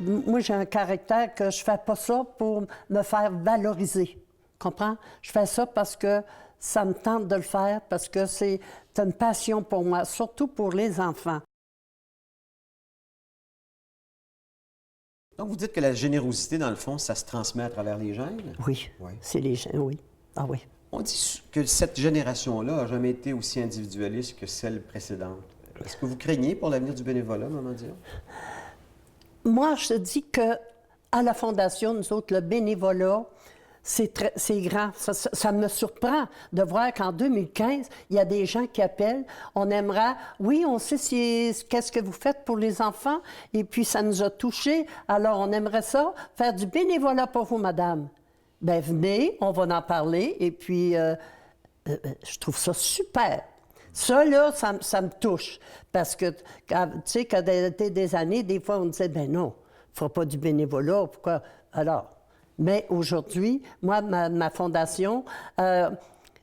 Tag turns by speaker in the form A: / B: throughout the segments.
A: moi, j'ai un caractère que je fais pas ça pour me faire valoriser. Comprends? Je fais ça parce que ça me tente de le faire, parce que c'est une passion pour moi, surtout pour les enfants.
B: Donc, vous dites que la générosité, dans le fond, ça se transmet à travers les gènes?
A: Oui,
B: Oui.
A: c'est les gens, oui. Ah oui.
B: On dit que cette génération-là n'a jamais été aussi individualiste que celle précédente. Est-ce que vous craignez pour l'avenir du bénévolat, Maman Dion?
A: Moi, je te dis que à la Fondation, nous autres, le bénévolat, c'est grand. Ça me surprend de voir qu'en 2015, il y a des gens qui appellent. On aimerait, oui, on sait qu'est-ce que vous faites pour les enfants, et puis ça nous a touchés. Alors, on aimerait ça, faire du bénévolat pour vous, madame. Bien, venez, on va en parler, et puis je trouve ça super. Ça, là, ça me touche. Parce que, tu sais, quand il était des années, des fois, on disait, ben non, il ne fera pas du bénévolat. Pourquoi? Alors, mais aujourd'hui, moi, ma fondation,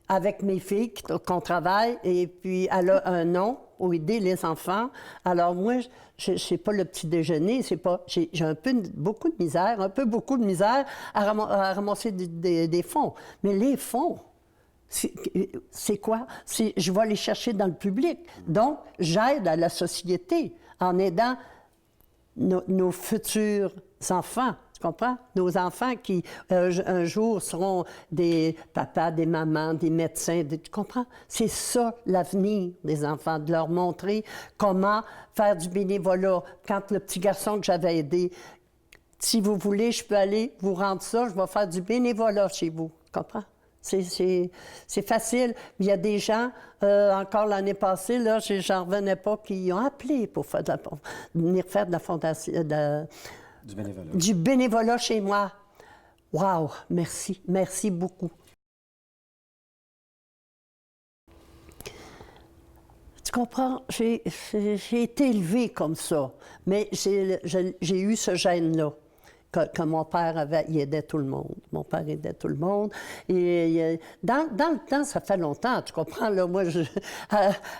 A: avec mes filles qu'on travaille, et puis elle a un nom pour aider les enfants. Alors moi, je sais pas le petit déjeuner, c'est pas, j'ai beaucoup de misère, beaucoup de misère à ramasser des fonds. Mais les fonds, c'est quoi? Je vais les chercher dans le public. Donc, j'aide à la société en aidant nos futurs enfants. Tu comprends? Nos enfants qui, un jour, seront des papas, des mamans, des médecins. Tu comprends? C'est ça, l'avenir des enfants, de leur montrer comment faire du bénévolat. Quand le petit garçon que j'avais aidé, si vous voulez, je peux aller vous rendre ça, je vais faire du bénévolat chez vous. Tu comprends? C'est facile. Il y a des gens, encore l'année passée, là, j'en revenais pas, qui ont appelé pour venir faire de la fondation...
B: Du bénévolat.
A: Du bénévolat chez moi. Wow, merci. Merci beaucoup. Tu comprends? J'ai été élevée comme ça, mais j'ai eu ce gène-là. Que mon père avait, il aidait tout le monde. Mon père aidait tout le monde. Et dans le temps, ça fait longtemps, tu comprends, là, moi,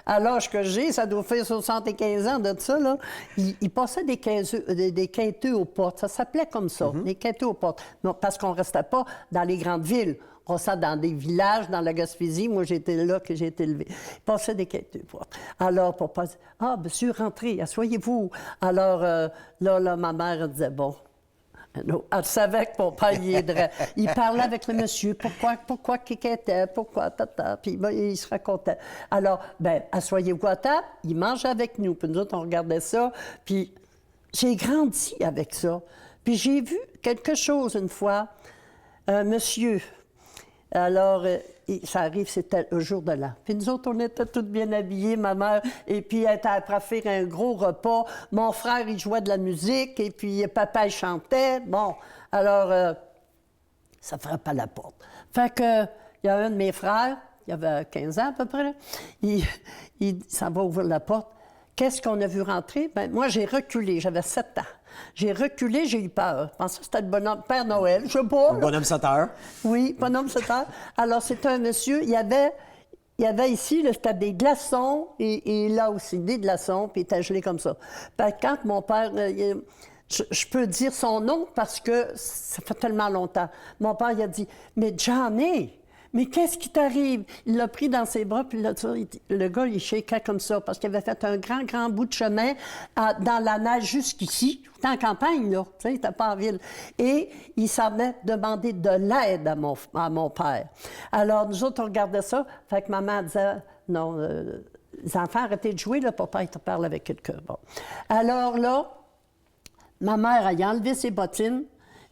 A: à l'âge que j'ai, ça doit faire 75 ans de ça, là, il passait des quinteux aux portes. Ça s'appelait comme ça, des quinteux aux portes. Non, parce qu'on ne restait pas dans les grandes villes. On restait dans des villages, dans la Gaspésie. Moi, j'étais là que j'ai été élevée. Il passait des quinteux aux portes. Alors, pour pas dire, « Ah, monsieur, rentrez, asseyez-vous. » Alors, là, ma mère disait, « Bon. » Non, elle savait que mon père y aiderait. Il parlait avec le monsieur, pourquoi qu'il était, pourquoi, tata, puis il se racontait. Alors, bien, asseyez-vous à table, il mangeait avec nous, puis nous autres, on regardait ça, puis j'ai grandi avec ça. Puis j'ai vu quelque chose une fois, un monsieur, alors, ça arrive, c'était le jour de l'an. Puis nous autres, on était toutes bien habillées, ma mère, et puis elle était après faire un gros repas. Mon frère, il jouait de la musique, et puis papa, il chantait. Bon, alors, ça frappe à la porte. Fait que, il y a un de mes frères, il avait 15 ans à peu près, là, il s'en va ouvrir la porte. Qu'est-ce qu'on a vu rentrer? Bien, moi, j'ai reculé, j'avais 7 ans. J'ai reculé, j'ai eu peur. Je pensais que c'était le bonhomme Père Noël, je sais pas.
B: Le bonhomme 7 heures.
A: Oui, bonhomme 7 heures. Alors, c'était un monsieur, il y avait ici, c'était des glaçons, et là aussi, des glaçons, puis il était gelé comme ça. Puis quand mon père... je peux dire son nom parce que ça fait tellement longtemps. Mon père, il a dit, « Mais Johnny, mais qu'est-ce qui t'arrive? » Il l'a pris dans ses bras, puis le gars, il shakeait comme ça, parce qu'il avait fait un grand, grand bout de chemin dans la neige jusqu'ici. C'était en campagne, là, tu sais, il n'était pas en ville. Et il s'en venait demander de l'aide à mon père. Alors, nous autres, on regardait ça, fait que maman disait, non, les enfants, arrêtez de jouer, là, papa, il te parle avec quelqu'un. Bon. Alors là, ma mère, elle a enlevé ses bottines,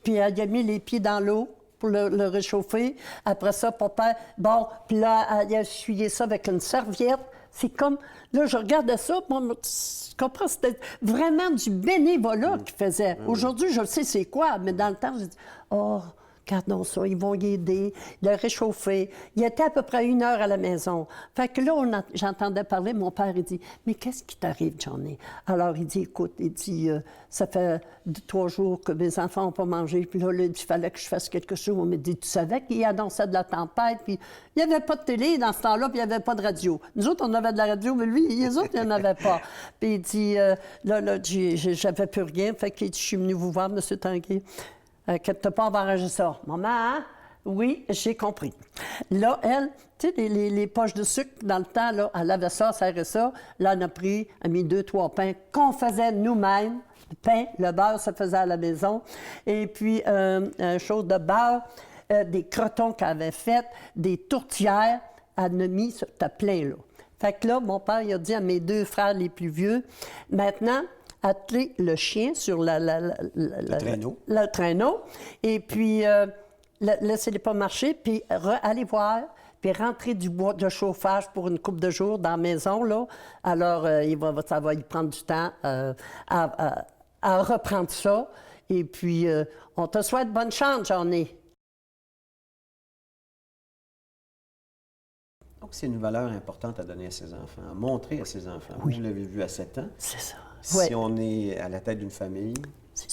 A: puis elle a mis les pieds dans l'eau pour le réchauffer. Après ça, papa, bon, puis là, elle a essuyé ça avec une serviette. C'est comme, là, je regardais ça, moi, tu comprends, c'était vraiment du bénévolat qu'il faisait. Aujourd'hui, je le sais c'est quoi, mais dans le temps, j'ai dit, oh, regardons ça, ils vont y aider, le réchauffer. Il était à peu près 1 heure à la maison. Fait que là, j'entendais parler, mon père, il dit, mais qu'est-ce qui t'arrive, Johnny? Alors, il dit, écoute, il dit, ça fait 3 jours que mes enfants n'ont pas mangé, puis là, il fallait que je fasse quelque chose. On m'a dit, tu savais qu'il annonçait de la tempête, puis il n'y avait pas de télé dans ce temps-là, puis il n'y avait pas de radio. Nous autres, on avait de la radio, mais lui, les autres, il n'y en avait pas. Puis il dit, là, j'avais plus rien, fait que je suis venu vous voir, M. Tanguay. Inquiète pas, on va arranger ça. Maman, hein? Oui, j'ai compris. Là, elle, tu sais, les poches de sucre, dans le temps, là, elle avait ça, serrait ça. Là, elle a pris, elle a mis 2-3 pains qu'on faisait nous-mêmes. Le pain, le beurre, ça faisait à la maison. Et puis, chose de beurre, des crotons qu'elle avait fait, des tourtières. Elle en a mis, c'était plein, là. Fait que là, mon père, il a dit à mes 2 frères les plus vieux, maintenant, atteler le chien sur le traîneau, et puis laissez-les pas marcher, puis aller voir, puis rentrer du bois de chauffage pour une couple de jours dans la maison, là. Alors, ça va y prendre du temps à reprendre ça. Et puis, on te souhaite bonne chance, Johnny.
B: Donc, c'est une valeur importante à donner à ses enfants, à montrer à ses enfants. Oui. Vous l'avez vu à 7 ans.
A: C'est ça.
B: Si
A: ouais.
B: on est à la tête d'une famille,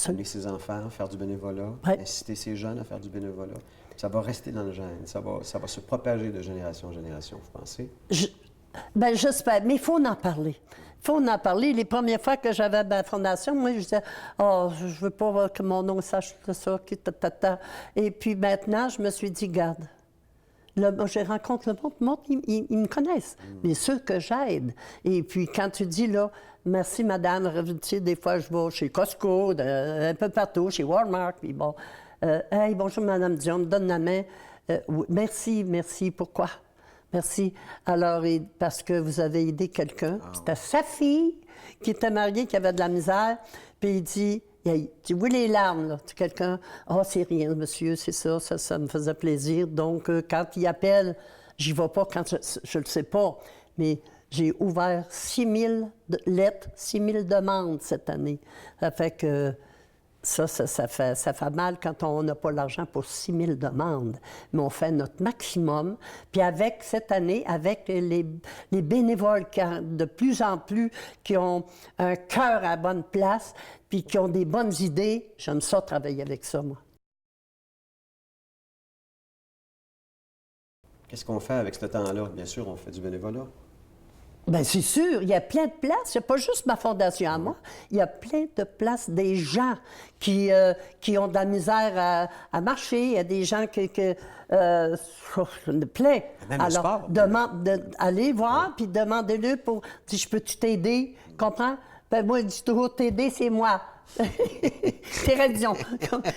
B: amener ses enfants à faire du bénévolat, inciter ses jeunes à faire du bénévolat, ça va rester dans le gène, ça va se propager de génération en génération, vous pensez?
A: Bien, j'espère, mais il faut en parler. Il faut en parler. Les premières fois que j'avais ma fondation, moi, je disais, « Oh, je veux pas que mon nom sache ça, qui ta. » Et puis maintenant, je me suis dit, « Garde, je rencontre le monde, ils me connaissent, mais ceux que j'aide. » Et puis quand tu dis, là, « Merci, madame », tu sais, des fois, je vais chez Costco, un peu partout, chez Walmart, puis bon, « Hey, bonjour, madame Dion, me donne la main. Oui, merci, pourquoi? » Merci. Alors, parce que vous avez aidé quelqu'un. C'était sa fille qui était mariée, qui avait de la misère. Puis il dit, tu vois les larmes, là. Tu quelqu'un, c'est rien, monsieur, c'est ça me faisait plaisir. Donc, quand il appelle, j'y vais pas quand je le sais pas. Mais j'ai ouvert 6 000 lettres, 6 000 demandes cette année. Ça fait que ça fait mal quand on n'a pas l'argent pour 6 000 demandes. Mais on fait notre maximum. Puis avec cette année, avec les bénévoles de plus en plus qui ont un cœur à la bonne place, puis qui ont des bonnes idées, j'aime ça travailler avec ça, moi.
B: Qu'est-ce qu'on fait avec ce temps-là? Bien sûr, on fait du bénévolat.
A: Bien, c'est sûr, il y a plein de places. Il n'y a pas juste ma fondation à moi. Il y a plein de places, des gens qui ont de la misère à marcher. Il y a des gens plein.
B: Même
A: alors, allez voir, puis demandez-le pour... Si je peux-tu t'aider? Comprends? Ben moi, je dis toujours, t'aider, c'est moi. Thérèse Dion.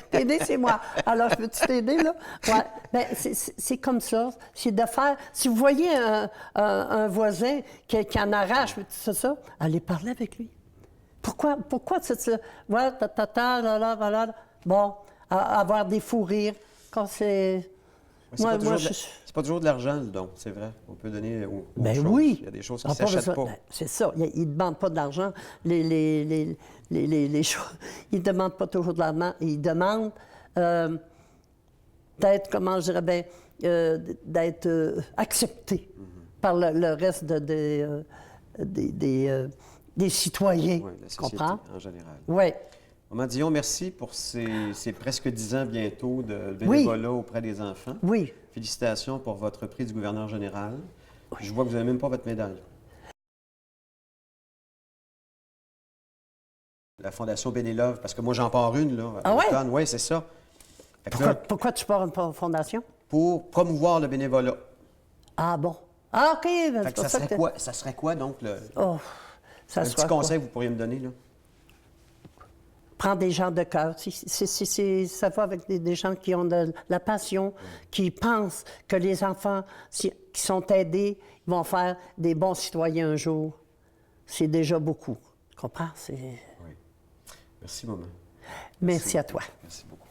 A: T'aider, c'est moi. Alors, je peux-tu t'aider, là? Ouais. Ben, c'est comme ça. C'est de faire... Si vous voyez un voisin qui en arrache, ça, allez parler avec lui. Pourquoi c'est ça? Ouais, là. Bon, avoir des fous rires. Quand c'est...
B: C'est pas toujours de l'argent, le don, c'est vrai. On peut donner aux choses.
A: Oui.
B: Il y a des choses qui ne s'achètent pas.
A: C'est ça. Ils ne demandent pas de l'argent. Les choses, ils ne demandent pas toujours de l'argent. Ils demandent d'être, comment je dirais, d'être acceptés par le reste des citoyens.
B: Oui, de la société en général.
A: Oui.
B: Maman Dion, merci pour ces presque 10 ans bientôt de bénévolat auprès des enfants.
A: Oui.
B: Félicitations pour votre prix du gouverneur général. Oui. Je vois que vous n'avez même pas votre médaille. La Fondation Bénélove, parce que moi, j'en pars une, là.
A: Ah ouais?
B: Oui, c'est ça.
A: Pourquoi tu pars une fondation?
B: Pour promouvoir le bénévolat.
A: Ah bon? Ah, OK.
B: Ça serait quoi, donc, le...
A: Oh,
B: un petit conseil que vous pourriez me donner, là?
A: Prends des gens de cœur. Ça va avec des gens qui ont de la passion, qui pensent que les enfants qui sont aidés vont faire des bons citoyens un jour. C'est déjà beaucoup. Tu comprends?
B: Oui. Merci, maman.
A: Merci à toi.
B: Merci beaucoup.